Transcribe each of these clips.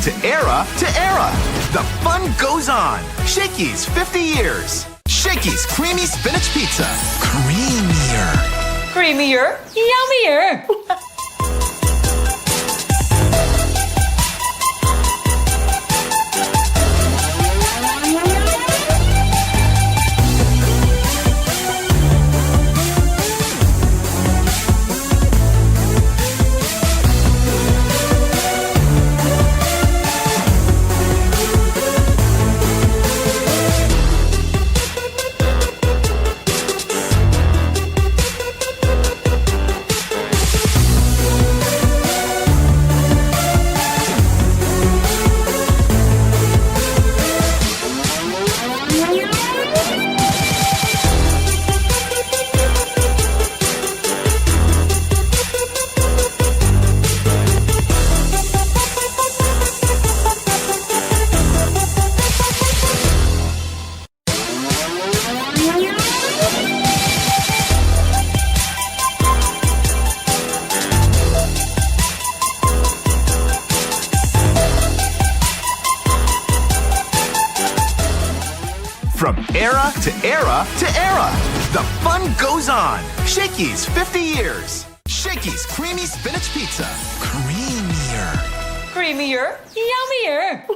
to era to era. The fun goes on. Shakey's 50 years. Shakey's Creamy Spinach Pizza. Creamier. Creamier? Yummier! From era to era to era. The fun goes on. Shakey's 50 years. Shakey's Creamy Spinach Pizza. Creamier. Creamier? Yummier!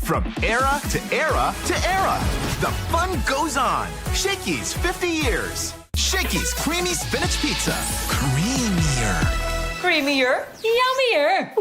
From era to era to era. The fun goes on. Shakey's 50 years. Shakey's Creamy Spinach Pizza. Creamier. Creamier? Yummier!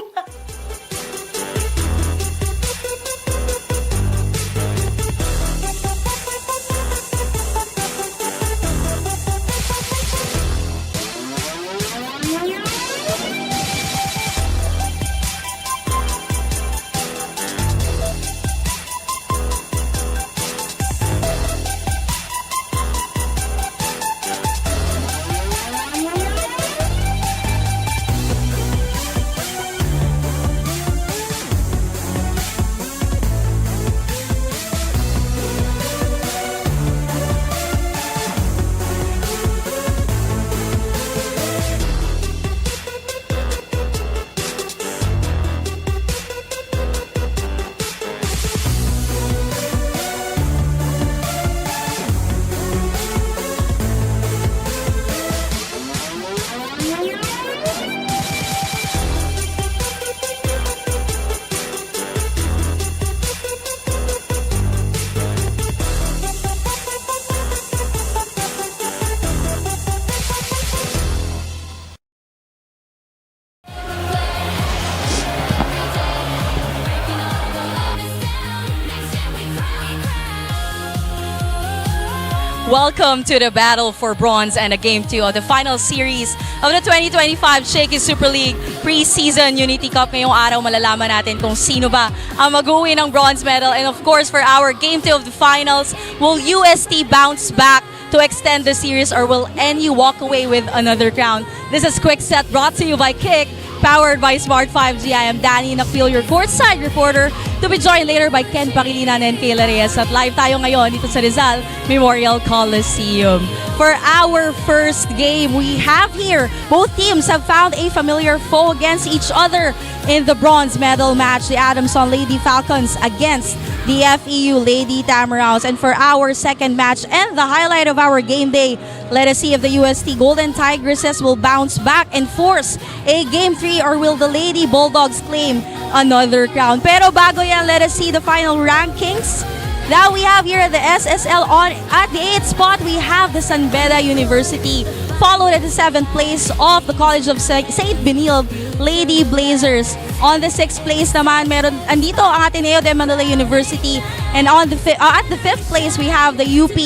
Welcome to the battle for bronze and a Game 2 of the final series of the 2025 Shakey Super League Preseason Unity Cup. Ngayong araw malalaman natin kung sino ba ang mag-uwi ng bronze medal. And of course, for our Game 2 of the finals, will UST bounce back to extend the series or will NU walk away with another crown? This is Quick Set brought to you by Kick, powered by Smart 5G. I am Danny Nakpil, your courtside reporter, to be joined later by Ken Pangilinan and Kayla Reyes. At live tayo ngayon dito sa Rizal Memorial Coliseum. For our first game, we have here, both teams have found a familiar foe against each other in the bronze medal match. The Adamson Lady Falcons against the FEU Lady Tamaraws. And for our second match and the highlight of our game day, let us see if the UST Golden Tigresses will bounce back and force a Game 3 or will the Lady Bulldogs claim another crown. Pero bago yan, let us see the final rankings that we have here at the SSL. At the 8th spot, we have the San Beda University, followed at the 7th place of the College of St. Benilde Lady Blazers. On the 6th place naman, andito ang Ateneo de Manila University. And on the at the 5th place, we have the UP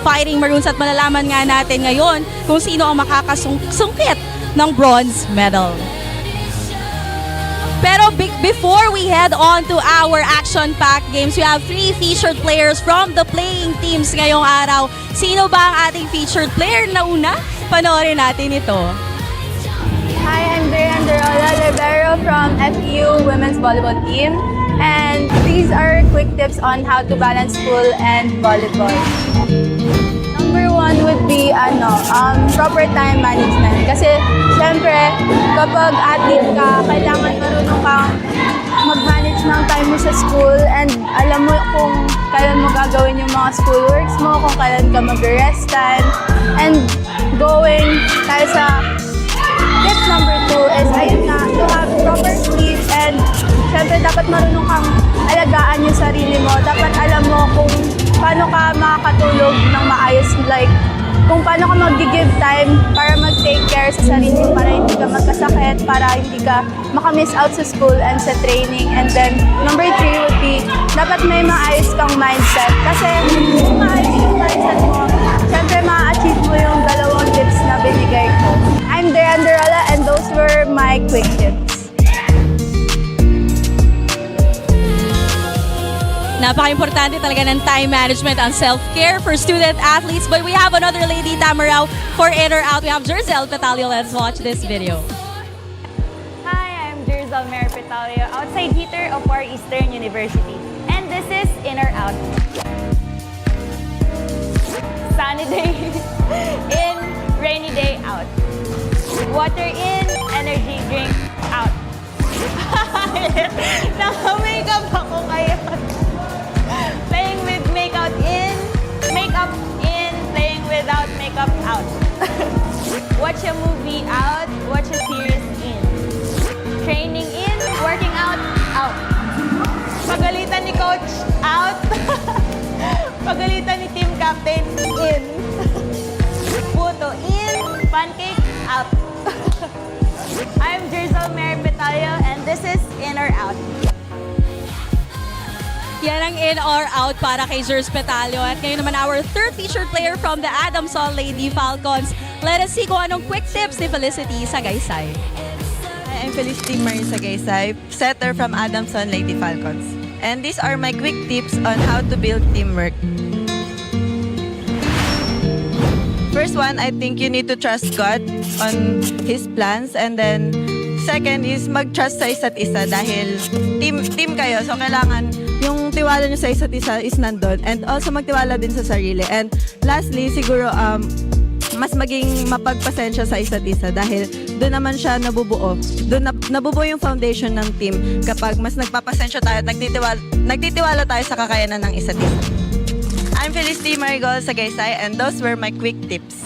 Fighting Maroons. At malalaman nga natin ngayon kung sino ang makakasungkit ng bronze medal. Pero before we head on to our action-packed games, we have 3 featured players from the playing teams ngayong araw. Sino ba ang ating featured player na una? Panoorin natin ito. Hi, I'm Derola Libero from FEU Women's Volleyball Team. And these are quick tips on how to balance school and volleyball. Number 1 would be proper time management. Kasi syempre, kapag athlete ka, kailangan marunong kang mag-manage ng time mo sa school and alam mo kung kailan mo gagawin yung mga schoolworks mo, kung kailan ka mag-rest time. And going tayo sa tip number 2 is ayun nga, to have proper sleep and syempre dapat marunong kang alagaan yung sarili mo. Dapat alam mo kung paano ka makakatulog ng maayos, like kung paano ka mag-give time para mag-take care sa sarili mo, para hindi ka magkasakit, para hindi ka makamiss out sa school and sa training. And then, number 3 would be, dapat may maayos kang mindset. Kasi kung maayos yung mindset mo, syempre ma-achieve mo yung dalawang tips na binigay ko. I'm Derola and those were my quick tips. Napaka-importante talaga ng time management and self-care for student athletes. But we have another Lady Tamaraw for in or out. We have Jerzel Petalio. Let's watch this video. Hi, I'm Jerzel Mary Petalio, outside hitter of Far Eastern University. And this is in or out. Sunny day in, rainy day out. Water in, energy drink out. Naka-makeup ako ngayon. Playing with makeup in, playing without makeup out. Watch a movie out, watch a series in. Training in, working out, out. Pagalitan ni coach, out. Pagalitan ni team captain, in. Puto, in. Pancake, out. I'm Jerzel Mary Petalio and this is In or Out. Yan ang in or out para kay Jerz Petalio. At ngayon naman our third featured player from the Adamson Lady Falcons. Let us see kung anong quick tips ni Felicity Sagaysay. Hi, I'm Felicity Marie Sagaysay, setter from Adamson Lady Falcons. And these are my quick tips on how to build teamwork. First one, I think you need to trust God on His plans. And then, second is mag-trust sa isa't isa dahil team kayo. So, kailangan yung tiwala nyo sa isa't isa is nandun. And also, magtiwala din sa sarili. And lastly, siguro, mas maging mapagpasensya sa isa't isa dahil doon naman siya nabubuo. Doon nabubuo yung foundation ng team kapag mas nagpapasensya tayo at nagtitiwala tayo sa kakayanan ng isa't isa. I'm Felicity Marigol Sagaysay and those were my quick tips.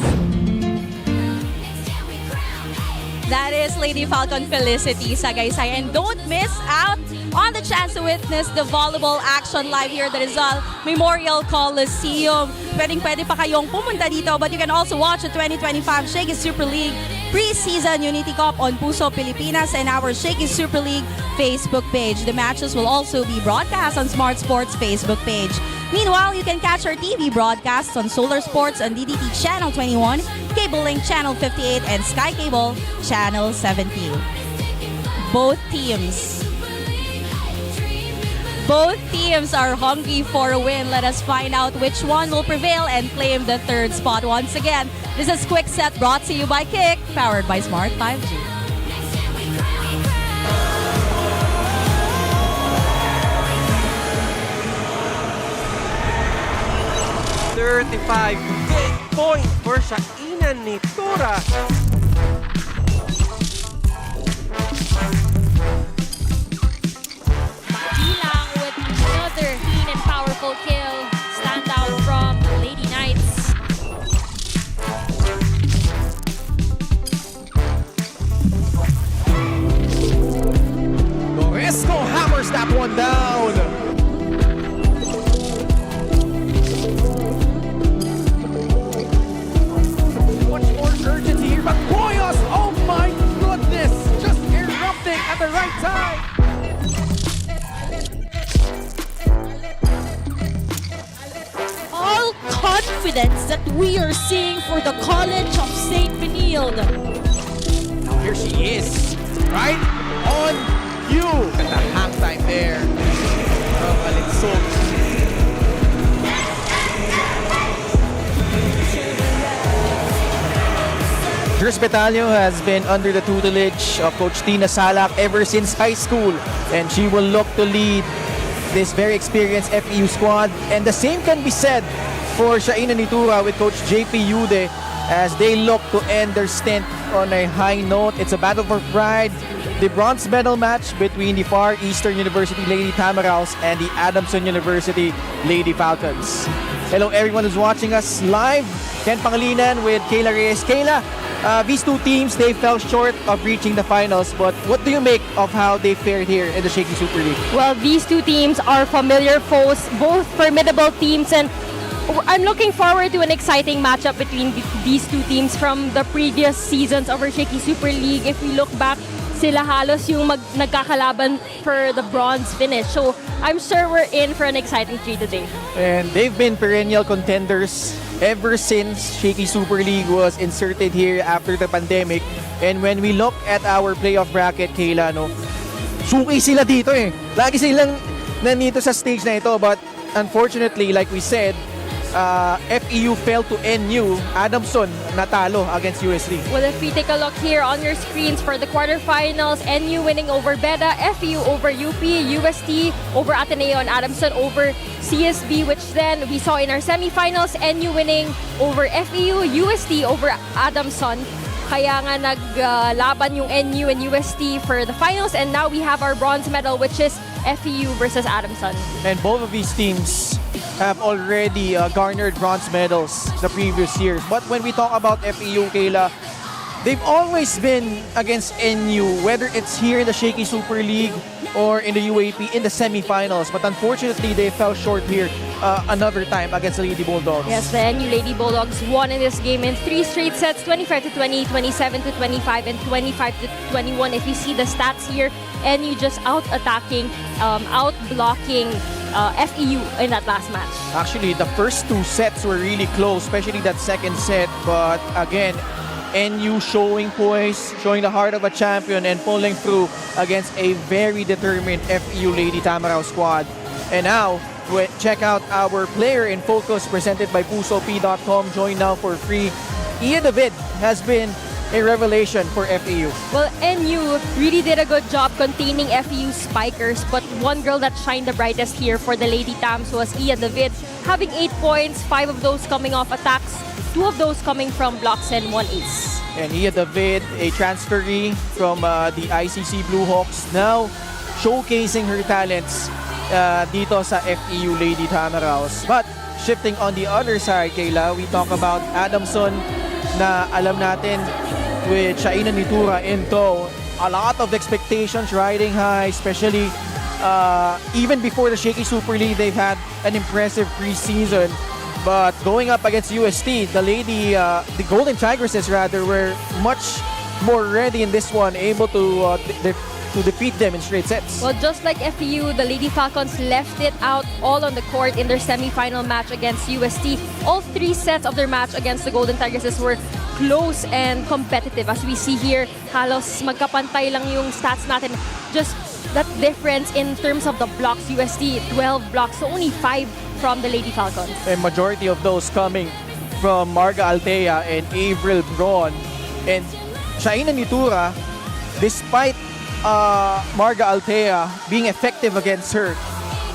That is Lady Falcon Felicity Sagaysay. And don't miss out on the chance to witness the volleyball action live here at the Rizal Memorial Coliseum. Pwede pa kayong pumunta dito, but you can also watch the 2025 Shakey Super League Preseason Unity Cup on Puso, Pilipinas and our Shakey Super League Facebook page. The matches will also be broadcast on Smart Sports Facebook page. Meanwhile, you can catch our TV broadcasts on Solar Sports on DDT Channel 21, Cable Link Channel 58, and Sky Cable Channel 17. Both teams are hungry for a win. Let us find out which one will prevail and claim the third spot. Once again, this is Quick Set brought to you by Kick, powered by Smart 5G. .35 big point for Shakey ni Tura. Gilang with another clean and one down. Much more urgency here, but Boyos, oh my goodness, just erupting at the right time. All confidence that we are seeing for the College of St. Benilde. Now here she is, right on cue. At the hang time there from Adamson. Dres Betalio has been under the tutelage of Coach Tina Salak ever since high school, and she will look to lead this very experienced FEU squad. And the same can be said for Shaina Nitura with Coach JP Yude as they look to end their stint on a high note. It's a battle for pride. The bronze medal match between the Far Eastern University Lady Tamaraws and the Adamson University Lady Falcons. Hello everyone who's watching us live. Ken Pangilinan with Kayla Reyes. Kayla, these two teams, they fell short of reaching the finals, but what do you make of how they fared here in the Shakey Super League? Well, these two teams are familiar foes, both formidable teams, and I'm looking forward to an exciting matchup between these two teams from the previous seasons of our Shakey Super League. If we look back, sila halos yung nagkakalaban for the bronze finish. So I'm sure we're in for an exciting treat today. And they've been perennial contenders ever since Shakey Super League was inserted here after the pandemic. And when we look at our playoff bracket, Kayla, no, suki sila dito eh. Lagi silang nandito sa stage na ito, but unfortunately, like we said, FEU fell to NU. Adamson natalo against USD. Well, if we take a look here on your screens for the quarterfinals, NU winning over Beda, FEU over UP, UST over Ateneo, and Adamson over CSB, which then we saw in our semifinals, NU winning over FEU, UST over Adamson. Kaya nga naglaban yung NU and UST for the finals, and now we have our bronze medal, which is FEU versus Adamson. And both of these teams have already garnered bronze medals the previous years. But when we talk about FEU, Kayla, they've always been against NU, whether it's here in the Shakey Super League or in the UAP in the semifinals. But unfortunately, they fell short here another time against the Lady Bulldogs. Yes, the NU Lady Bulldogs won in this game in 3 straight sets, 25-20, 27-25, and 25-21. If you see the stats here, NU just out-attacking, out-blocking FEU in that last match. Actually, the first two sets were really close, especially that second set. But again, NU showing poise, showing the heart of a champion, and pulling through against a very determined FEU Lady Tamaraw squad. And now, check out our player in focus presented by PusoP.com. Join now for free. Ian David has been a revelation for FEU. Well, NU really did a good job containing FEU spikers, but one girl that shined the brightest here for the Lady Tams was Iya David, having 8 points, 5 of those coming off attacks, 2 of those coming from blocks, and 1 ace. And Iya David, a transferee from the ICC Blue Hawks, now showcasing her talents dito sa FEU Lady Tamaraws. But shifting on the other side, Kayla, we talk about Adamson na alam natin with Shaina Nitura in tow. A lot of expectations riding high, especially even before the Shakey Super League, they've had an impressive preseason. But going up against UST, the Golden Tigresses rather, were much more ready in this one, able to defeat them in straight sets. Well, just like FEU, the Lady Falcons left it out all on the court in their semifinal match against UST. All 3 sets of their match against the Golden Tigresses were close and competitive. As we see here, halos magkapantay lang yung stats natin. Just that difference in terms of the blocks, UST 12 blocks, so only 5 from the Lady Falcons. And majority of those coming from Marga Altea and Avril Braun. And Shaina Nitura, despite Marga Altea being effective against her,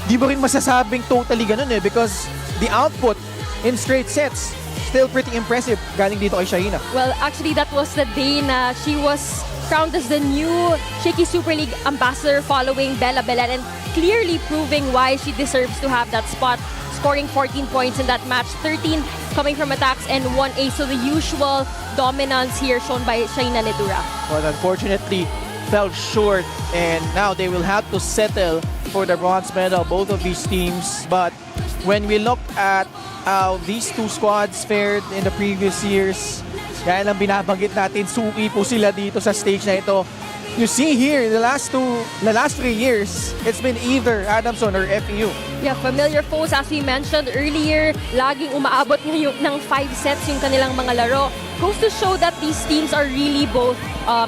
di mo rin masasabing totally ganun eh, because the output in straight sets still pretty impressive galing dito kay Shaina. Well, actually, that was the day na she was crowned as the new Shakey Super League ambassador following Bella Belen, and clearly proving why she deserves to have that spot, scoring 14 points in that match, 13 coming from attacks and 1 ace. So the usual dominance here shown by Shaina Nitura. But unfortunately, fell short, and now they will have to settle for the bronze medal, both of these teams. But when we look at how these two squads fared in the previous years, kaya lang binabanggit natin, suki po sila dito sa stage na ito. You see here, the last 3 years, it's been either Adamson or FEU. Yeah, familiar foes as we mentioned earlier, laging umaabot ngayon ng 5 sets yung kanilang mga laro. Goes to show that these teams are really both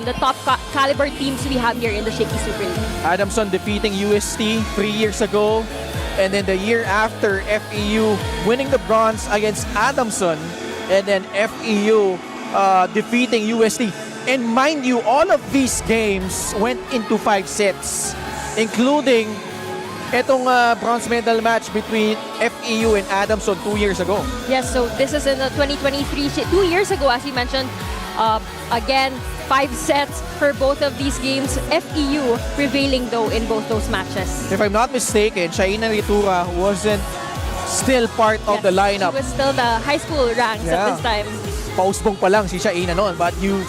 the top caliber teams we have here in the Shakey Super League. Adamson defeating UST 3 years ago, and then the year after, FEU winning the bronze against Adamson, and then FEU defeating UST. And mind you, all of these games went into 5 sets, including itong bronze medal match between FEU and Adamson 2 years ago. Yes, so this is in the 2023, 2 years ago as you mentioned. Again, 5 sets for both of these games. FEU prevailing though in both those matches. If I'm not mistaken, Shaina Ritura wasn't still part of the lineup. She was still the high school ranks at this time. Pausbong pa lang si Shaina noon, but you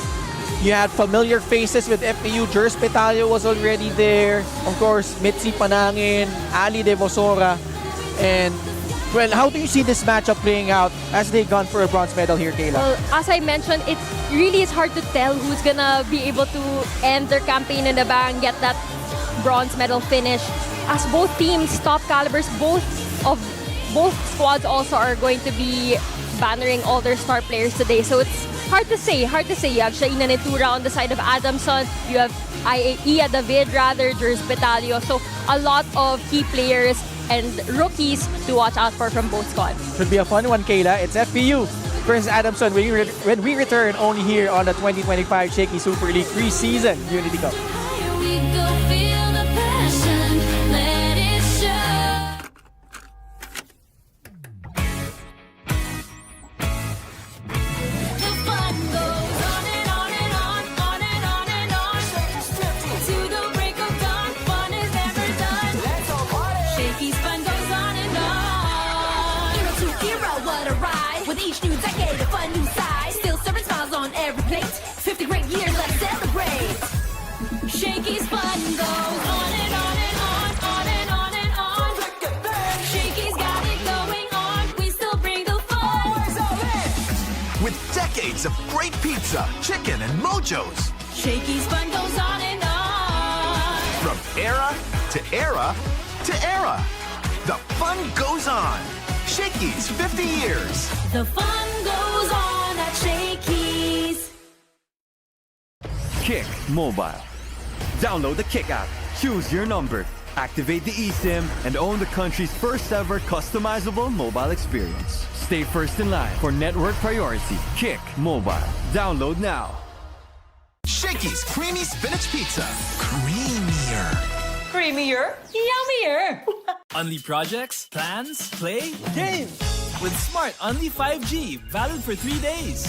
had familiar faces with FEU. Jers Petalio was already there. Of course, Mitzi Panangin, Ali De Vosora. And, well, how do you see this matchup playing out as they gone for a bronze medal here, Kayla? Well, as I mentioned, it really is hard to tell who's gonna be able to end their campaign in the bang, get that bronze medal finish. As both teams, top calibers, both squads also are going to be bannering all their star players today. So it's hard to say. You have Shaina Netura on the side of Adamson. You have Iya David, Jers Petalio. So a lot of key players and rookies to watch out for from both squads. Should be a fun one, Kayla. It's FEU versus Adamson when we return only here on the 2025 Shakey Super League Preseason Unity Cup. Here we go, feel the passion, let it show. The fun goes on and on and on, on and on and on. To the break of dawn, fun is never done. Shakey's fun goes on and on. Hero to hero, what a ride. With each new decade, a fun new side. Still serving smiles on every plate. 50 great years, let's celebrate. Shakey's fun goes on and on and on, on and on and on. Shakey's got it going on, we still bring the fun. With decades of great pizza, chicken, and mojos. Shakey's fun goes on and on. From era to era to era. The fun goes on. Shakey's 50 years. The fun goes on at Shakey's. Kick Mobile. Download the Kick app, choose your number, activate the eSIM, and own the country's first ever customizable mobile experience. Stay first in line for network priority. Kick Mobile. Download now. Shakey's creamy spinach pizza. Creamier. Creamier, yummier. Unli projects, plans, play, games. With Smart Unli 5G, valid for 3 days.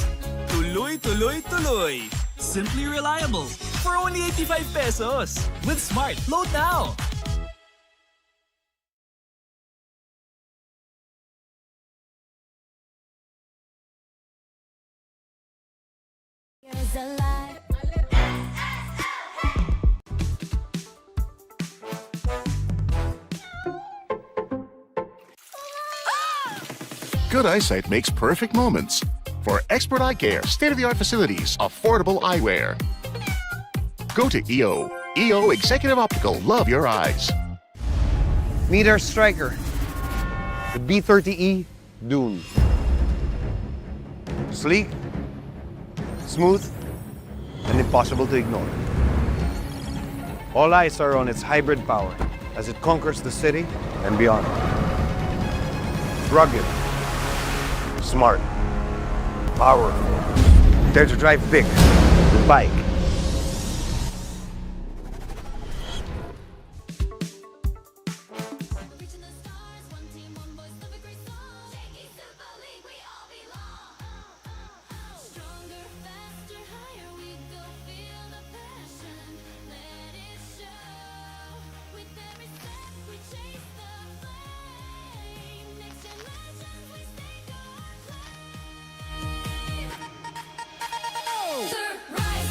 Tuloy, tuloy, tuloy. Simply reliable. For only 85 pesos. With Smart, load now. Here's a light. Good eyesight makes perfect moments. For expert eye care, state-of-the-art facilities, affordable eyewear. Go to EO. EO Executive Optical. Love your eyes. Meet our striker, the B30E Dune. Sleek, smooth, and impossible to ignore. All eyes are on its hybrid power as it conquers the city and beyond. Rugged, smart, powerful. Dare to drive big with bike. Surprise,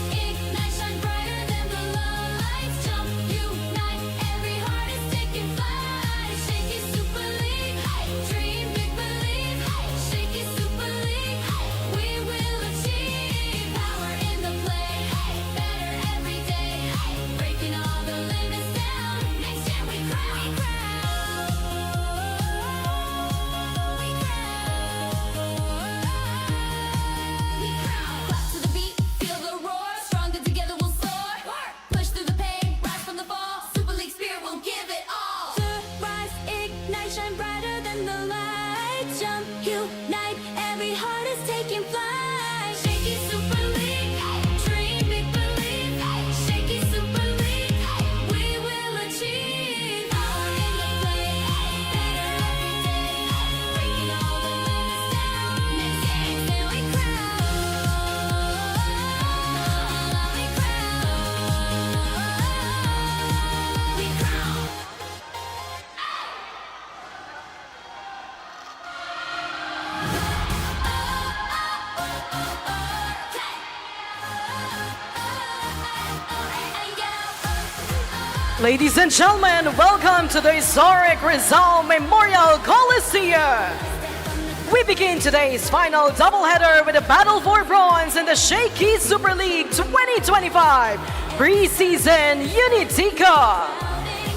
Ladies and gentlemen, welcome to the historic Rizal Memorial Coliseum. We begin today's final doubleheader with a battle for bronze in the Shakey Super League 2025 Preseason Unity Cup.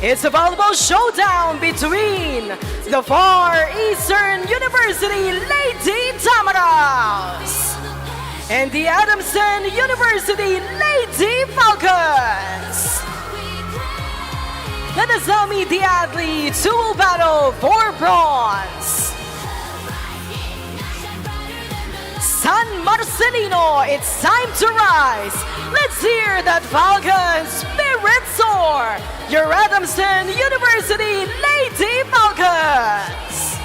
It's a valuable showdown between the Far Eastern University Lady Tamaraws and the Adamson University Lady Falcons. Let us now meet the athletes who will battle for bronze. San Marcelino, it's time to rise. Let's hear that Falcon spirit soar. Your Adamson University Lady Falcons.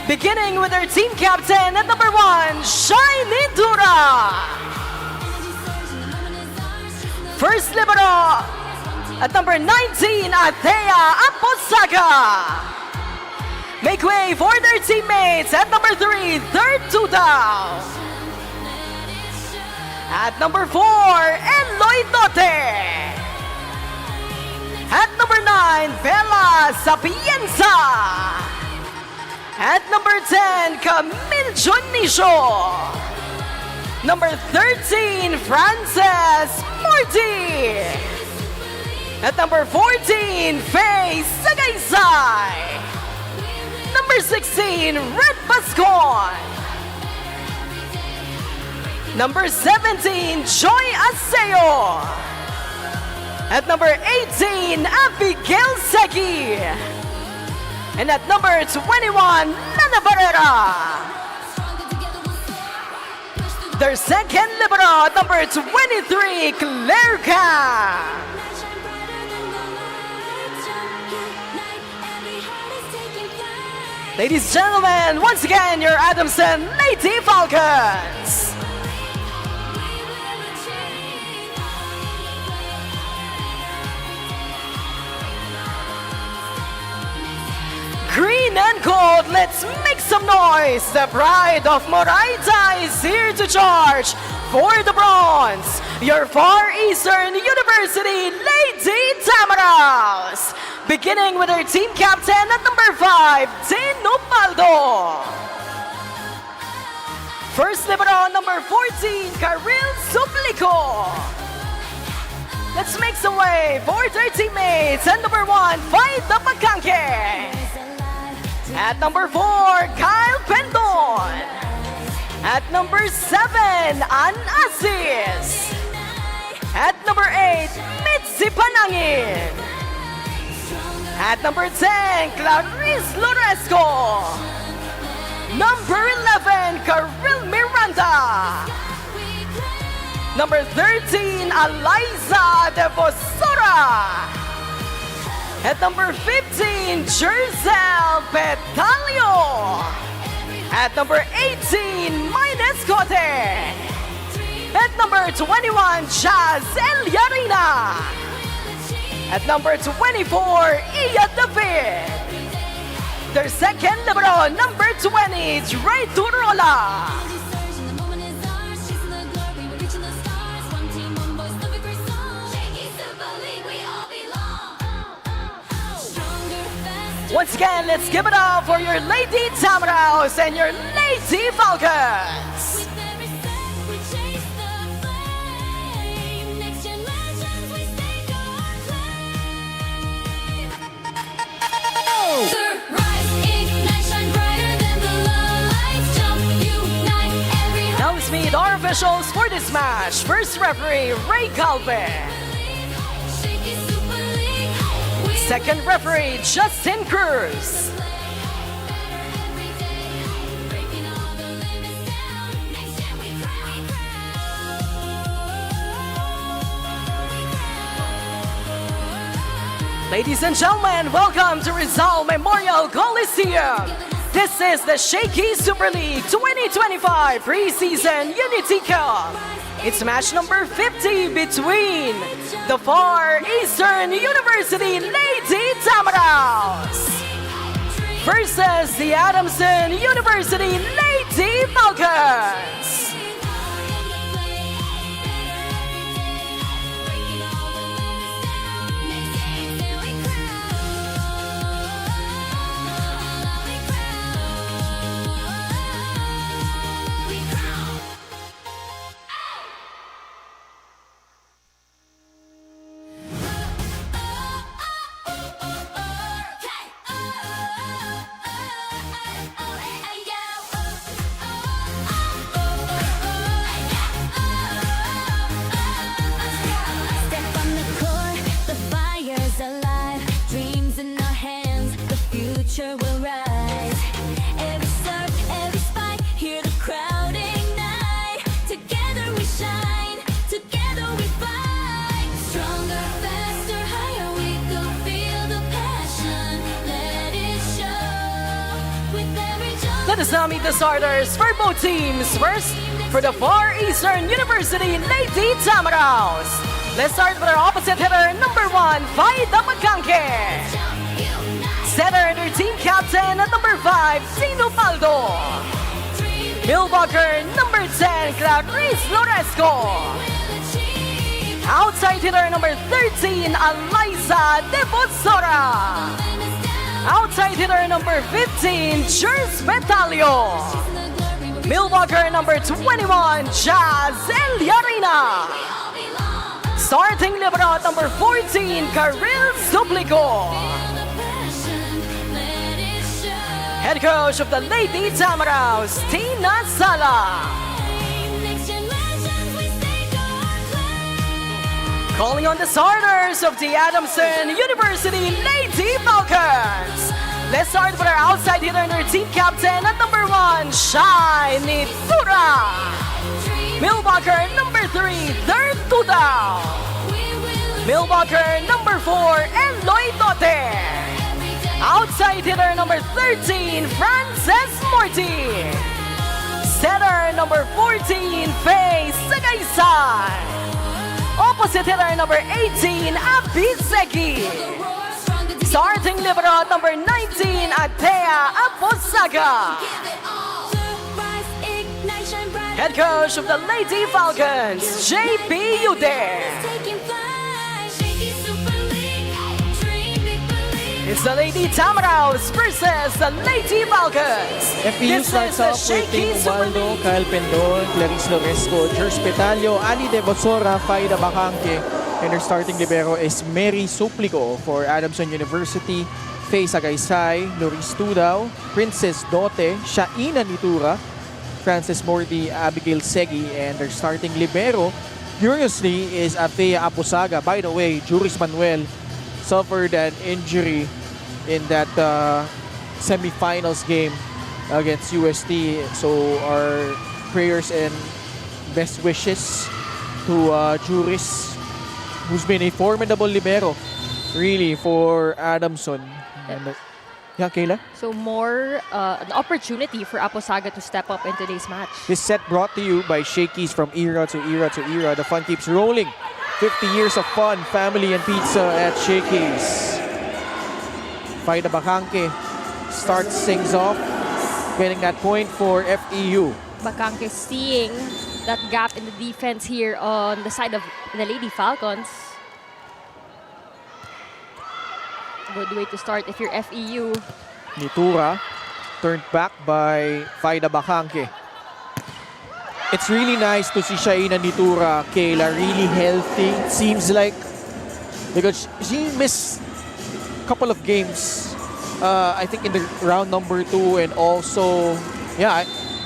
Beginning with our team captain at number 1, Shiny Dura. First libero at number 19, Athea Aposaga. Make way for their teammates at number 3, Third Tudaw. At number 4, Eloy Tote. At number 9, Bella Sapienza. At number 10, Camille Jonisho. Number 13, Frances Morty. At number 14, Faye Sagaysay. Number 16, Red Bascon. Number 17, Joy Aseo. At number 18, Abigail Seki. And at number 21, Lana Barrera. Their second libero at number 23, Claire Cam. Ladies and gentlemen, once again, your Adamson Lady Falcons. Green and gold, let's make some noise. The pride of Moraita is here to charge for the bronze. Your Far Eastern University Lady Tamaraws. Beginning with our team captain at number 5, Tin Upaldo. First libero, number 14, Karil Suplico. Let's make some way for their teammates. At number 1, Faida Pagkanke. At number 4, Kyle Pendon. At number 7, Ann Asis. At number 8, Mitzi Panangin. At number 10, Clarice Loresco. Number 11, Karil Miranda. Number 13, Eliza De Bosora. At number 15, Jerzel Petalio. At number 18, Minus Cote. At number 21, Jazz Eliarina. At number 24, Iya David. Their second libero, number 20, Dre Turola. Once again, let's give it up for your Lady Tamaraws and your Lady Falcons. Now let's meet our officials for this match. First referee, Ray Calve. Second referee, Justin Cruz. Ladies and gentlemen, welcome to Rizal Memorial Coliseum. This is the Shakey Super League 2025 Preseason Unity Cup. It's match number 50 between the Far Eastern University Lady Tamaraws versus the Adamson University Lady Falcons. Let us now meet the starters for both teams. First, for the Far Eastern University Lady Tamaraws. Let's start with our opposite hitter, number 1, Faida Macanque. Setter and her team captain at number 5, Sino Paldo. Milwaukee, number 10, Clarice Loresco. Outside hitter, number 13, Eliza Devosora. Outside hitter, number 15, Jers Betalio. Milwaukee, number 21, Jazz Eliarina. Starting libero at number 14, Karil Suplico. Head coach of the Lady Tamaraws, Tina Sala. Calling on the starters of the Adamson University Lady Falcons. Let's start with our outside hitter and our team captain at number 1, Shai Nitura. Milwaukee, number 3, Third Tudao. Milwaukee, number 4, Eloy Dote. Outside hitter number 13, Frances Morty. Setter number 14, Faye Sagaysay. Opposite hitter number 18, Abisegi. Starting libero number 19, Atea Aposaga. Head coach of the Lady Falcons, JP Ude. It's the Lady Tamaraws versus the Lady Falcons. FEU starts off with Ting Ubaldo, Kyle Pendon, Clarice Loresco, Jers Petalio, Ali Devosora, Faida Bacanque, and their starting libero is Mary Suplico for Adamson University, Faye Sagaysay, Loris Tudao, Princess Dote, Shaina Nitura, Frances Morty, Abigail Segi, and their starting libero, curiously, is Athea Aposaga. By the way, Juris Manuel suffered an injury in that semifinals game against UST. So our prayers and best wishes to Juris, who's been a formidable libero, really, for Adamson. And, yeah, Kayla? So more an opportunity for Aposaga to step up in today's match. This set brought to you by Shakey's. From era to era to era, the fun keeps rolling. 50 years of fun, family, and pizza at Shakey's. Faida Bacanque starts things off, getting that point for FEU. Bacanque seeing that gap in the defense here on the side of the Lady Falcons. Good way to start if you're FEU. Nitura turned back by Faida Bacanque. It's really nice to see Shaina Nitura, Kayla, really healthy. It seems like, because she missed a couple of games, I think in the round number 2, and also, yeah,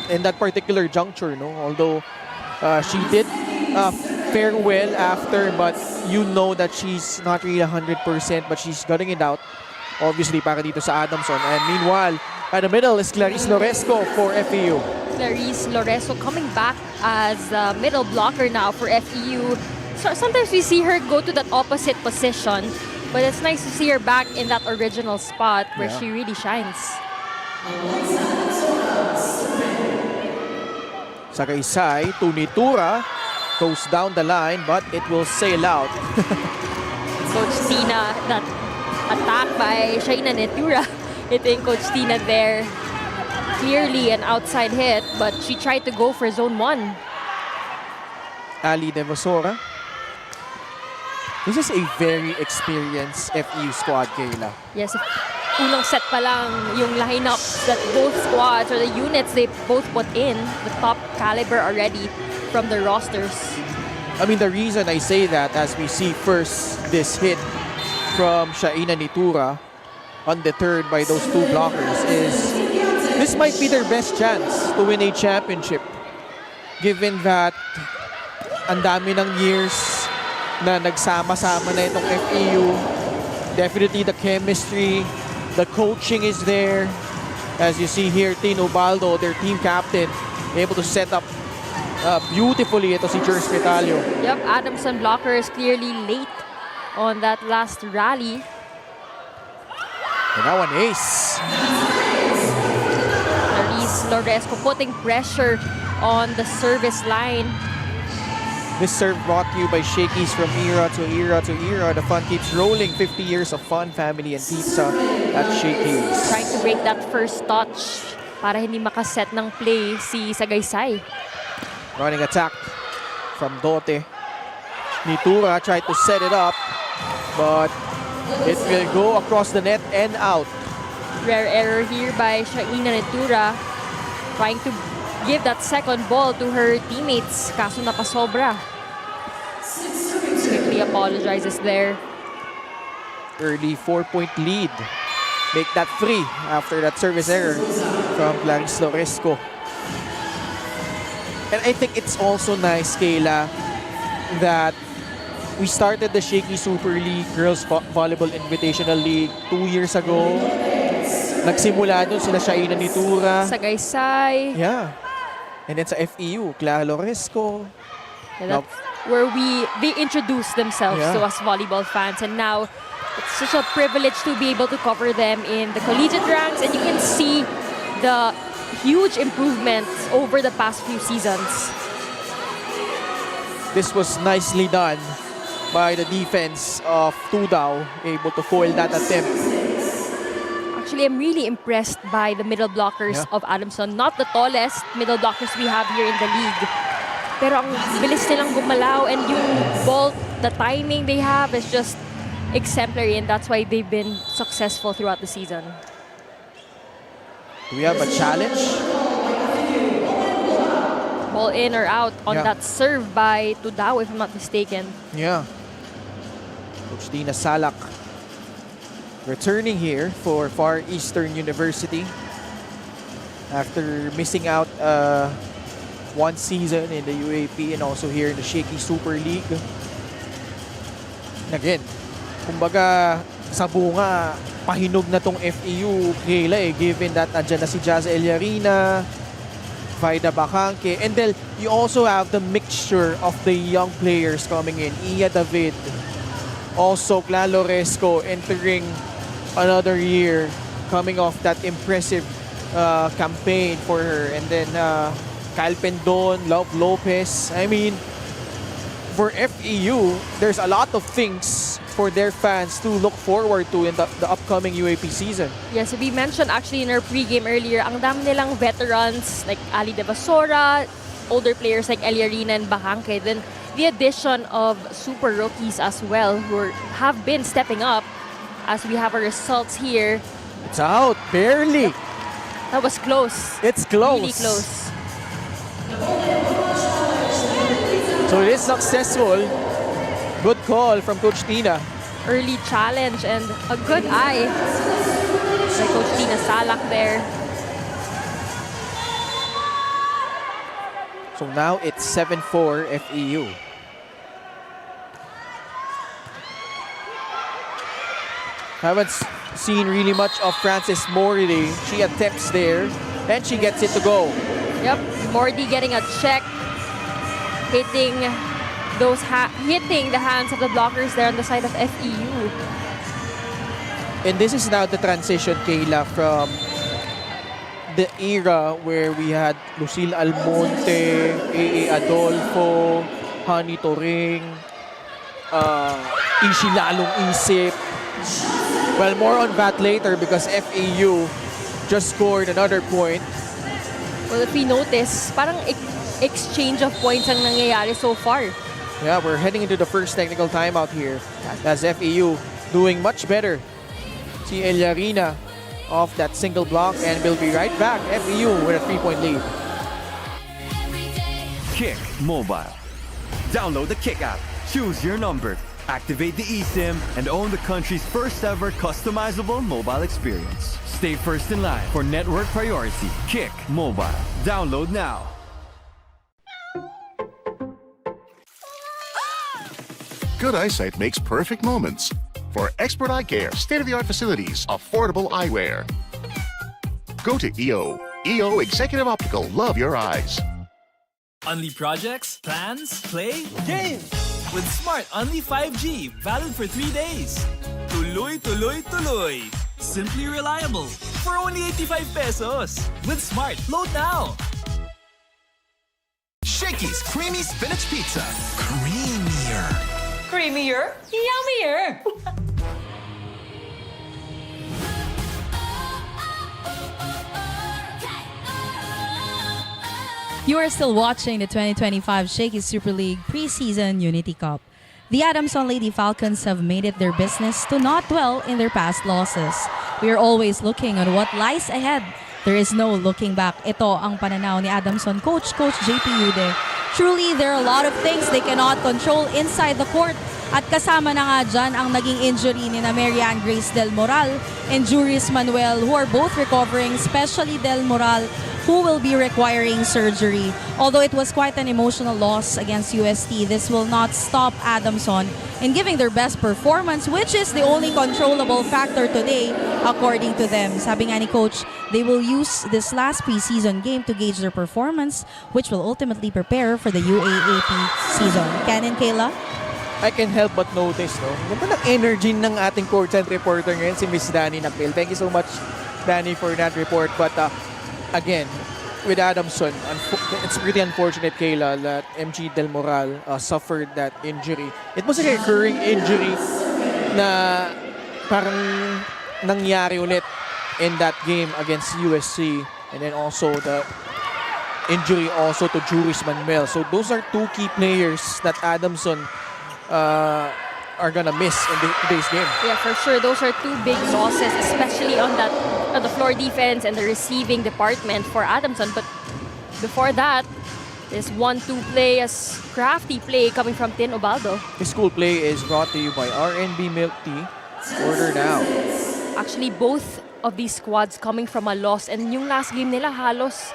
in that particular juncture, no. Although she did fare well after, but you know that she's not really 100%, but she's gutting it out, obviously, para dito sa Adamson. And meanwhile, at the middle is Clarice Loresco for FEU. Clarice Loresco coming back as a middle blocker now for FEU. So sometimes we see her go to that opposite position, but it's nice to see her back in that original spot where she really shines. Sagaysay to Nitura, goes down the line, but it will sail out. Coach Tina, that attack by Shaina Nitura, hitting Coach Tina there. Clearly an outside hit, but she tried to go for zone 1. Ali Devosora. This is a very experienced FEU squad, Kayla. Yes, unang set pa lang yung lineup that both squads or the units they both put in, the top caliber already from the rosters. I mean, the reason I say that, as we see first this hit from Shaina Nitura, undeterred by those two blockers, is this might be their best chance to win a championship, given that ang dami ng years na nagsama-sama na itong FEU. Definitely the chemistry, the coaching is there. As you see here, Tino Baldo, their team captain, able to set up beautifully ito si Jers Petalio. Yep, Adamson blockers clearly late on that last rally. And now an ace. Loresco putting pressure on the service line. This serve brought to you by Shakey's from era to era to era. The fun keeps rolling. 50 years of fun, family, and pizza at Shakey's. Trying to break that first touch para hindi makaset ng play si Sagaysay. Running attack from Dote. Nitura tried to set it up, but it will go across the net and out. Rare error here by Shaina Nitura. Trying to give that second ball to her teammates. Kaso napasobra. Quickly apologizes there. Early 4-point lead. Make that 3 after that service error from Clarice Loresco. And I think it's also nice, Kayla, that we started the Shakey Super League Girls Volleyball Invitational League 2 years ago. Nagsimula doon sila Shaina Nitura. Sagaysay. Yeah. And then sa FEU, Clara Loresco. Yeah, that's where they introduced themselves to us volleyball fans, and now it's such a privilege to be able to cover them in the collegiate ranks, and you can see the huge improvements over the past few seasons. This was nicely done by the defense of Tudao, able to foil that attempt. Actually, I'm really impressed by the middle blockers of Adamson. Not the tallest middle blockers we have here in the league. Pero ang bilis nilang gumalaw, and yung ball, the timing they have is just exemplary, and that's why they've been successful throughout the season. Do we have a challenge? Ball in or out on that serve by Tudao, if I'm not mistaken. Yeah. Coach Tina Salak returning here for Far Eastern University after missing out one season in the UAP and also here in the Shakey Super League. And again, kumbaga sa bunga, pahinog na tong FEU, Kayla, given that andyan na si Jazz Eliarina, Vida Bacangke, and then you also have the mixture of the young players coming in. Iya David, also Clara Loresco entering another year, coming off that impressive campaign for her, and then Kyle Pendon, Love Lopez. I mean, for FEU, there's a lot of things for their fans to look forward to in the upcoming UAP season. Yes, we mentioned actually in our pregame earlier, ang dami nilang veterans like Ali De Basora, older players like Eliarina and Bacangke, then the addition of super rookies as well who have been stepping up as we have our results here. It's out, barely. That was close. It's close. Really close. So it is successful. Good call from Coach Tina. Early challenge and a good eye by Coach Tina Salak there. So now it's 7-4 FEU. Haven't seen really much of Frances Morley. She attempts there and she gets it to go. Yep, Mordy getting a check, hitting the hands of the blockers there on the side of FEU. And this is now the transition, Kayla, from the era where we had Lucille Almonte, A.A. Adolfo, Honey Toring, Ishi Lalong Isip. Well, more on that later because FEU just scored another point. Well, if we notice, parang exchange of points ang nangyayari so far. Yeah, we're heading into the first technical timeout here as FEU doing much better. See Eliarina off that single block, and we'll be right back. FEU with a 3-point lead. Kick Mobile. Download the Kick app, choose your number, activate the eSIM, and own the country's first ever customizable mobile experience. Stay first in line for network priority. Kick Mobile. Download now. Good eyesight makes perfect moments. For expert eye care, state-of-the-art facilities, affordable eyewear. Go to EO. EO Executive Optical. Love your eyes. Only projects, plans, play, games! With Smart Only 5G, valid for 3 days. Tuloy, tuloy, tuloy. Simply reliable. for only 85 pesos. With Smart, load now. Shakey's Creamy Spinach Pizza. Creamier. Creamier, yummier. You are still watching the 2025 Shakey Super League Preseason Unity Cup. The Adamson Lady Falcons have made it their business to not dwell in their past losses. We are always looking on what lies ahead. There is no looking back. Ito ang pananaw ni Adamson Coach JP Ude. Truly, there are a lot of things they cannot control inside the court. At kasama na nga dyan ang naging injury ni na Marianne Grace Del Moral and Juris Manuel, who are both recovering, especially Del Moral, who will be requiring surgery. Although it was quite an emotional loss against UST, this will not stop Adamson in giving their best performance, which is the only controllable factor today, according to them. Sabi nga ni Coach, they will use this last preseason game to gauge their performance, which will ultimately prepare for the UAAP season. Ken and Kayla? I can help but notice, no? Ganda ng energy ng ating courtside reporter ngayon, si Miss Danny Nakpil. Thank you so much, Danny, for that report. But again, with Adamson, it's pretty unfortunate, Kayla, that MG Del Moral suffered that injury. It was a recurring injury na parang nangyari ulit in that game against USC. And then also the injury also to Juris Manuel. So those are two key players that Adamson are gonna miss in today's game. Yeah, for sure. Those are two big losses, especially on the floor defense and the receiving department for Adamson. But before that, this 1-2 play, a crafty play coming from Tin Ubaldo. This school play is brought to you by RNB Milk Tea. Order now. Actually, both of these squads coming from a loss, and yung last game nila halos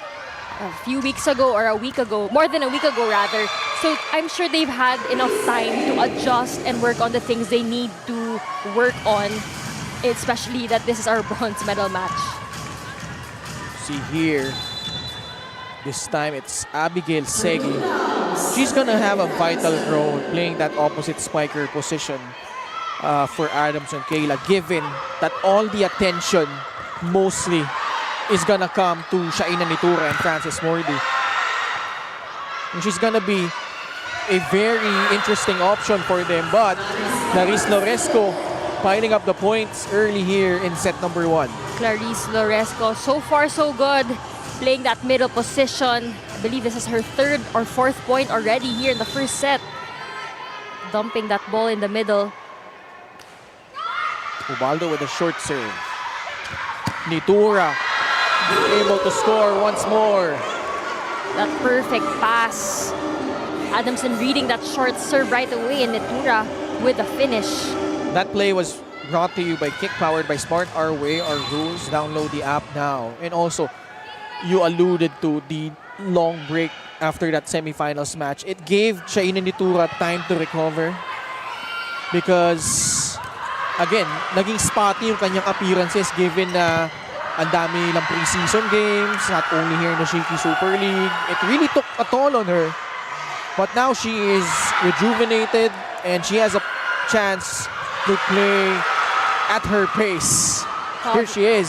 a few weeks ago or a week ago, more than a week ago rather. So I'm sure they've had enough time to adjust and work on the things they need to work on, especially that this is our bronze medal match. See here, this time it's Abigail Segi. She's gonna have a vital role playing that opposite spiker position for Adamson Kayla, given that all the attention mostly is gonna come to Shaina Nitura and Francis Mordi. And she's gonna be a very interesting option for them, but Clarice Loresco piling up the points early here in set number 1. Clarice Loresco, so far so good, playing that middle position. I believe this is her 3rd or 4th point already here in the first set. Dumping that ball in the middle. Ubaldo with a short serve. Nitura able to score once more. That perfect pass. Adamson reading that short serve right away, and Nitura with the finish. That play was brought to you by Kick, powered by Smart Our Way, our rules. Download the app now. And also, you alluded to the long break after that semifinals match. It gave Shaina Nitura time to recover because, again, naging spotty yung kanyang appearances given na ang dami lang preseason games, not only here in the Shakey Super League. It really took a toll on her. But now she is rejuvenated and she has a chance to play at her pace. Here she is.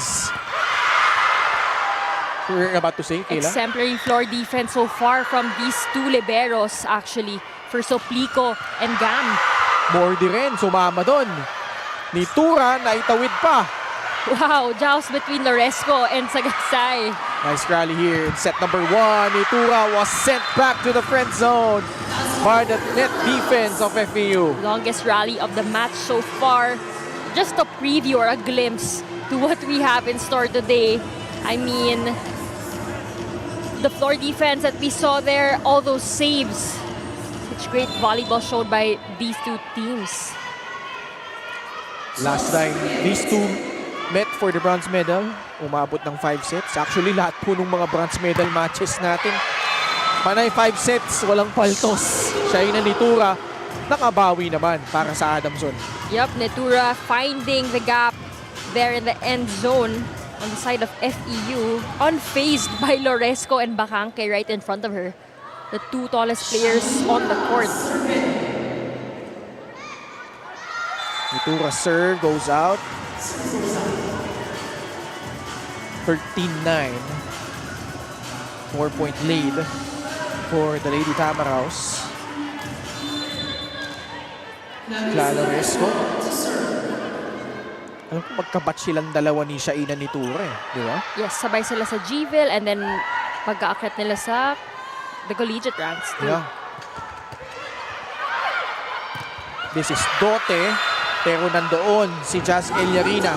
We're about to say, Kayla? Exemplary floor defense so far from these two liberos, actually, for Soplico and Gam. Mordi rin, sumama doon. Nitura, naitawid pa. Wow, joust between Loresco and Sagasay. Nice rally here in set number 1. Nitura was sent back to the friend zone by the net defense of FEU. Longest rally of the match so far. Just a preview or a glimpse to what we have in store today. I mean, the floor defense that we saw there, all those saves. Such great volleyball showed by these two teams. Last time, these two met for the bronze medal, umabot ng 5 sets. Actually, lahat po ng mga bronze medal matches natin, panay 5 sets, walang paltos. Shaina Nitura, nakabawi naman para sa Adamson. Yup, Nitura finding the gap there in the end zone on the side of FEU, unfazed by Loresco and Bacangke right in front of her. The two tallest players on the court. Nitura serve goes out. 13-9. 4-point lead for the Lady Tamaraws. Claloresco. Alam ko magkabatch silang dalawa ni Shaina ni Ture, di ba? Yes, sabay sila sa Gville and then pagka-akit nila sa the collegiate ranks too. Yeah. This is Dote, pero nandoon si Jazz Eliarina.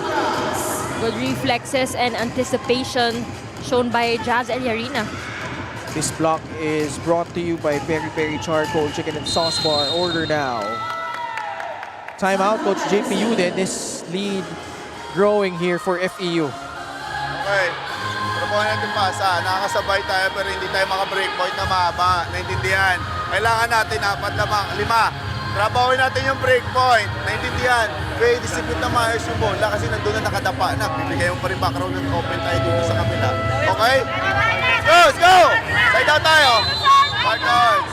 Good reflexes and anticipation shown by Jazz Eliarina. This block is brought to you by Peri Peri Charcoal Chicken and Sauce Bar. Order now. Timeout, Coach JPU then. This lead growing here for FEU. Okay. Trabaho natin pasa. Nakakasabay tayo pero hindi tayo maka-break point na mahaba. Naintindihan. Kailangan natin 4 lamang, 5. Trabahoin natin yung break point. Naintindihan. Kaya disipline na maayos yung bola kasi nandun na nakadapa na. Bibigay mo pa rin background at open tayo dito sa kabila. Okay? Let's go! Side out tayo. Partners.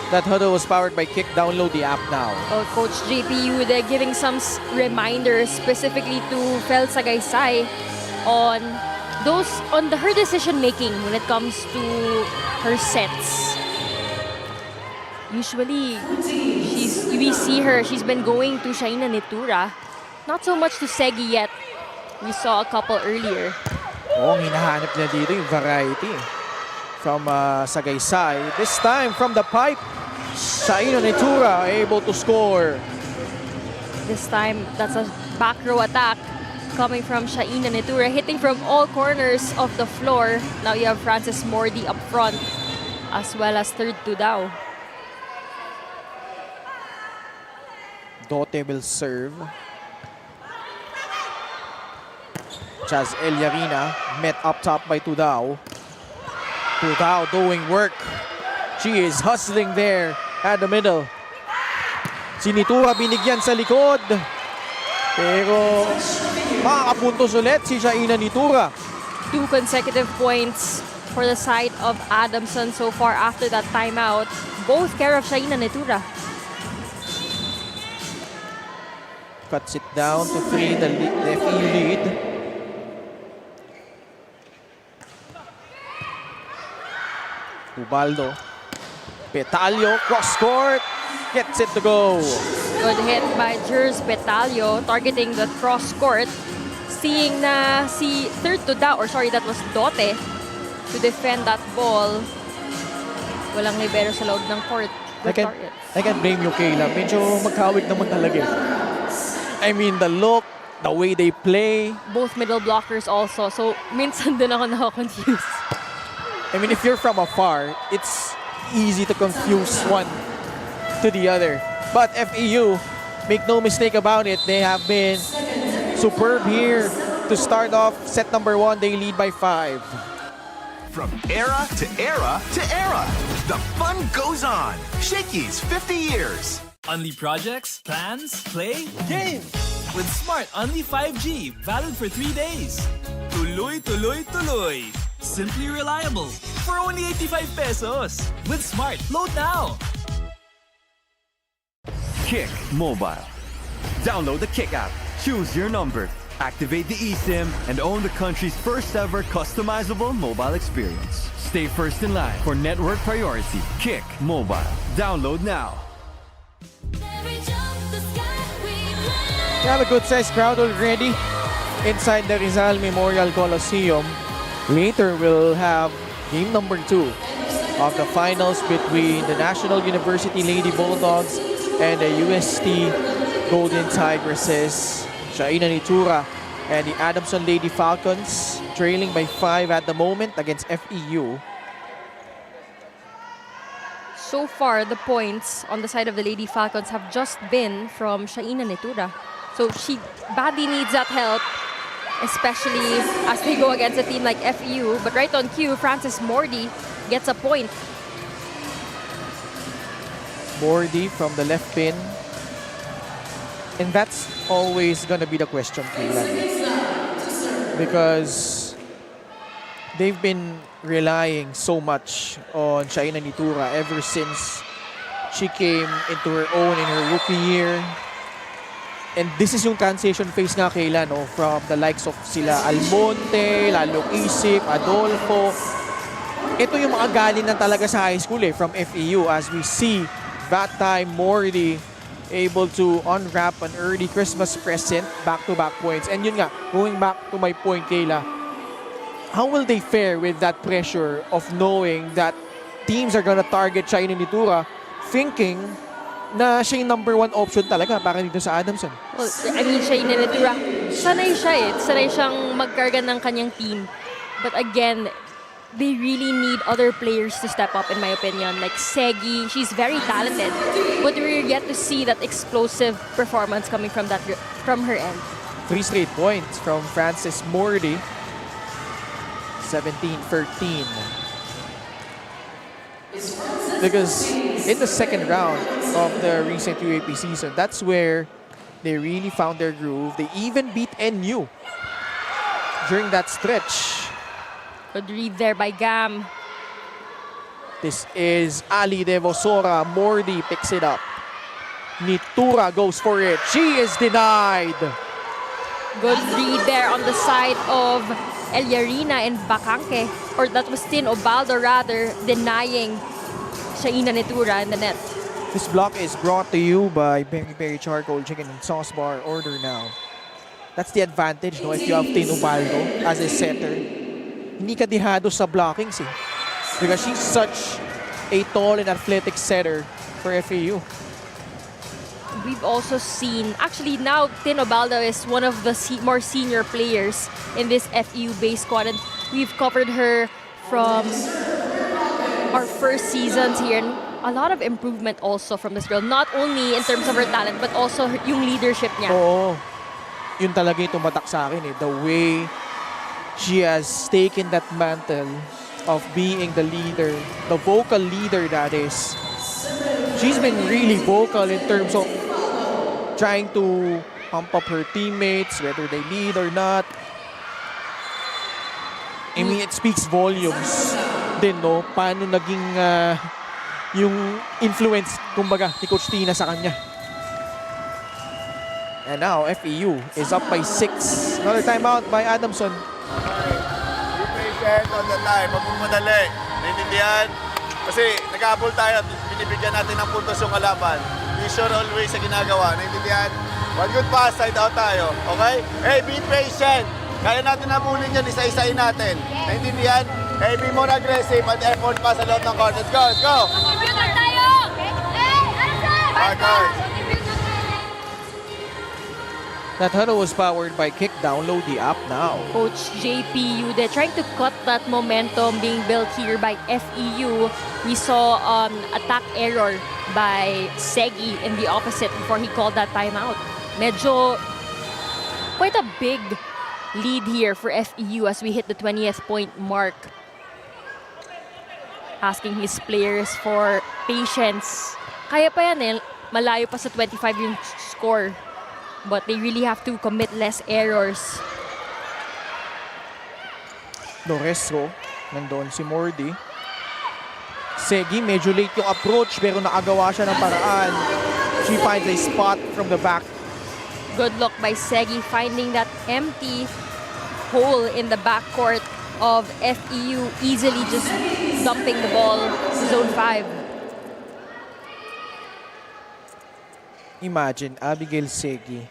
That huddle was powered by Kick. Download the app now. Oh, Coach JPU, they're giving some reminders specifically to Fel Sagaysay on her decision making when it comes to her sets. Usually, we see her. She's been going to Shaina Nitura. Not so much to Segi yet. We saw a couple earlier. Oh, ang hinahanap niya dito yung variety from Sagaysay. This time from the pipe, Shaina Nitura able to score. This time, that's a back row attack coming from Shaina Nitura, hitting from all corners of the floor. Now you have Frances Mordi up front, as well as third to Dao. Dote will serve. Jazz Eliarina met up top by Tudao. Tudao doing work. She is hustling there at the middle. Si Nitura binigyan sa likod. Pero makakapuntos ulit si Shaina Nitura. 2 consecutive points for the side of Adamson so far after that timeout. Both care of Shaina Nitura. Cuts it down to 3, the FEU lead. Ubaldo. Petalio, cross court, gets it to go. Good hit by Jers Petalio, targeting the cross court. Seeing na si third to Dao, or sorry, that was Dote, to defend that ball. Walang libero sa loob ng court. I can't blame you, Kayla. Medyo magkawig naman talaga. I mean, the look, the way they play. Both middle blockers also. So, minsan din ako nako-confuse. I mean, if you're from afar, it's easy to confuse one to the other. But FEU, make no mistake about it, they have been superb here to start off set number 1. They lead by 5. From era to era to era, the fun goes on. Shakey's 50 years. Only projects, plans, play, games. With Smart Only 5G, valid for 3 days. Tuloy, tuloy, tuloy. Simply reliable. For only 85 pesos. With Smart, load now. Kick Mobile. Download the Kick app. Choose your number. Activate the eSIM and own the country's first ever customizable mobile experience. Stay first in line for network priority. Kick Mobile. Download now. We have a good-sized crowd already inside the Rizal Memorial Coliseum. Later, we'll have game number 2 of the finals between the National University Lady Bulldogs and the UST Golden Tigresses. Shaina Nitura and the Adamson Lady Falcons trailing by 5 at the moment against FEU. So far, the points on the side of the Lady Falcons have just been from Shaina Nitura. So she badly needs that help, especially as they go against a team like FEU. But right on cue, Frances Mordi gets a point. Mordi from the left pin. And that's always going to be the question, because they've been relying so much on Shaina Nitura ever since she came into her own in her rookie year. And this is yung transition phase nga, Kayla, no? From the likes of sila Almonte, Lalo Isip, Adolfo. Ito yung mga galing na talaga sa high school from FEU, as we see that time Morty able to unwrap an early Christmas present, back-to-back points. And yun nga, going back to my point, Kayla, how will they fare with that pressure of knowing that teams are gonna target Shakey Nitura, thinking na siya yung number 1 option talaga para dito sa Adamson? Well, I mean, Shakey Nitura, sanay siya Sanay siyang magkarga ng kanyang team. But again, they really need other players to step up, in my opinion. Like Segi, she's very talented, but we're yet to see that explosive performance coming from her end. 3 straight points from Francis Morty. 17-13. Because in the second round of the recent UAP season, that's where they really found their groove. They even beat NU during that stretch. Good read there by Gam. This is Ali Devosora. Morty picks it up. Nitura goes for it. She is denied. Good read there on the side of Eliarina and Bacanque. Or that was Tin Obaldo rather, denying Shaina Nitura in the net. This block is brought to you by Berry Berry Charcoal Chicken and Sauce Bar. Order now. That's the advantage, no? If you have Tin Obaldo as a setter. Hindi ka dihado sa blockings, because she's such a tall and athletic setter for FEU. We've also seen, actually now Tin Obaldo is one of the more senior players in this FEU base squad, and we've covered her from our first seasons here. And a lot of improvement also from this girl, not only in terms of her talent, but also yung leadership niya. Oo. Yun talaga yung tumatak sa akin, the way she has taken that mantle of being the leader, the vocal leader that is. She's been really vocal in terms of trying to pump up her teammates, whether they lead or not. I mean, it speaks volumes din, no? Paano naging yung influence, kumbaga, ni Coach Tina sa kanya. And now, FEU is up by 6. Another timeout by Adamson. Be patient on the time. Huwag mong madali. Naintindihan? Kasi nag-aabol tayo at binibigyan natin ng puntos yung kalaban. Be sure always sa ginagawa. Naintindihan? One good pass, side out tayo. Okay? Hey, be patient. Kaya natin nabulin yan, isa-isain natin. Naintindihan? Hey, be more aggressive at effort pa sa loob ng court. Let's go, let's go! Computer tayo! Hey, Adamson! That huddle was powered by Kick. Download the app now. Coach JPU, they're trying to cut that momentum being built here by FEU. We saw attack error by Segi in the opposite before he called that timeout. Medyo quite a big lead here for FEU as we hit the 20th point mark. Asking his players for patience. Kaya pa yan malayo pa sa 25 yung score. But they really have to commit less errors. Loresco, nandoon si Morty. Segi, medyo late yung approach pero nakagawa siya ng paraan. She finds a spot from the back. Good luck by Segi finding that empty hole in the backcourt of FEU, easily just dumping the ball to zone 5. Imagine, Abigail Segi,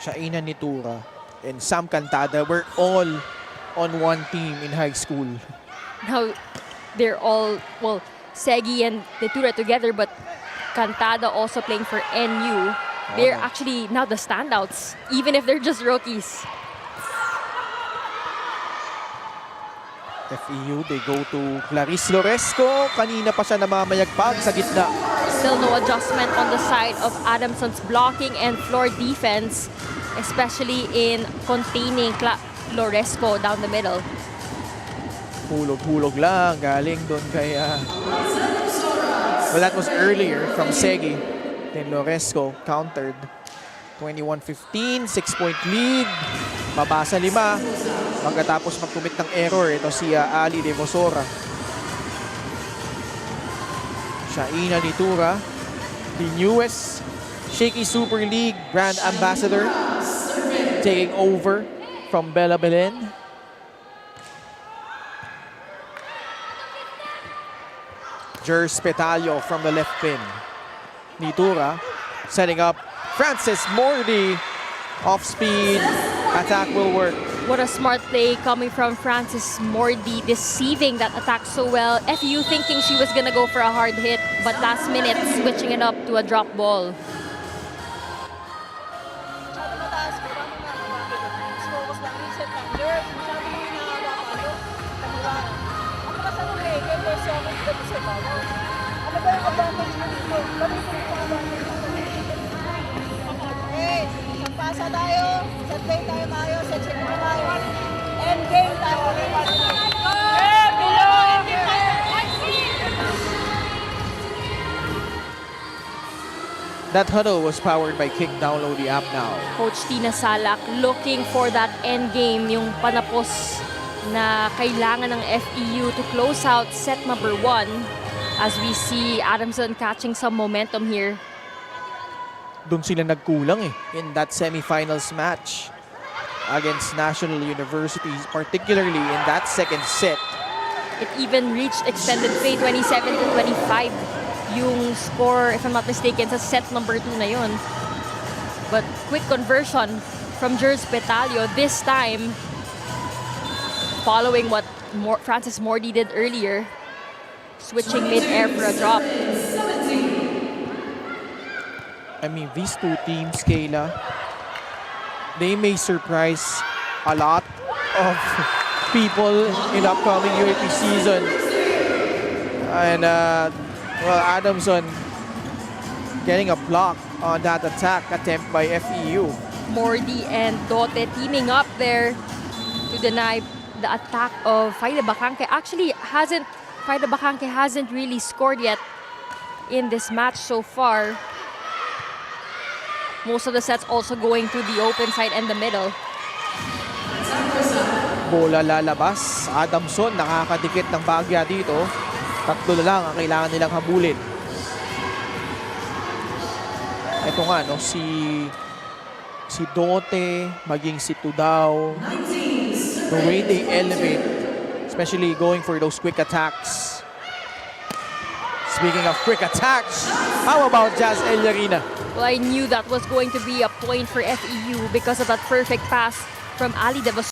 Shaina Nitura, and Sam Cantada were all on one team in high school. Now, they're all, well, Segi and Nitura together, but Cantada also playing for NU. They're actually now the standouts, even if they're just rookies. FEU, they go to Clarice Loresco. Kanina pa siya namamayagpag sa gitna. Still no adjustment on the side of Adamson's blocking and floor defense, especially in containing Loresco down the middle. Hulog-hulog lang, galing doon kay... well, that was earlier from Segi. Then Loresco countered. 21-15, 6-point lead. Mabasa 5. Pagkatapos mag-commit ng error, ito si Ali Devosora. Shaina Nitura, the newest Shakey Super League brand ambassador, taking over from Bella Belen. Jers Petalio from the left pin. Nitura setting up Francis Mordi. Off speed, attack will work. What a smart play coming from Francis Mordi, deceiving that attack so well. FEU thinking she was gonna go for a hard hit, but last minute switching it up to a drop ball. Pasa tayo, set play tayo tayo, set check tayo. End game tayo. That huddle was powered by Kick. Download the app now. Coach Tina Salak looking for that end game, yung panapos na kailangan ng FEU to close out set number 1 as we see Adamson catching some momentum here. Doon sila nagkulang in that semifinals match against National Universities, particularly in that second set. It even reached extended play, 27-25 yung score, if I'm not mistaken, sa set number 2 na yun. But quick conversion from Jers Petalio, this time following what Francis Mordi did earlier, switching mid-air for a drop. I mean, these two teams, Kayla, they may surprise a lot of people in upcoming UAP season. And, well, Adamson getting a block on that attack attempt by FEU. Mordi and Dote teaming up there to deny the attack of Faida Bacanque. Actually, Faida Bacanque hasn't really scored yet in this match so far. Most of the sets also going to the open side and the middle. Bola lalabas. Adamson nakakadikit ng bagya dito. 3 na lang ang kailangan nilang habulin. Ito nga, no, si Dote, maging si Tudao. The way they elevate, especially going for those quick attacks. Speaking of quick attacks, how about Jazz Eliarina? Well, I knew that was going to be a point for FEU because of that perfect pass from Ali Devos.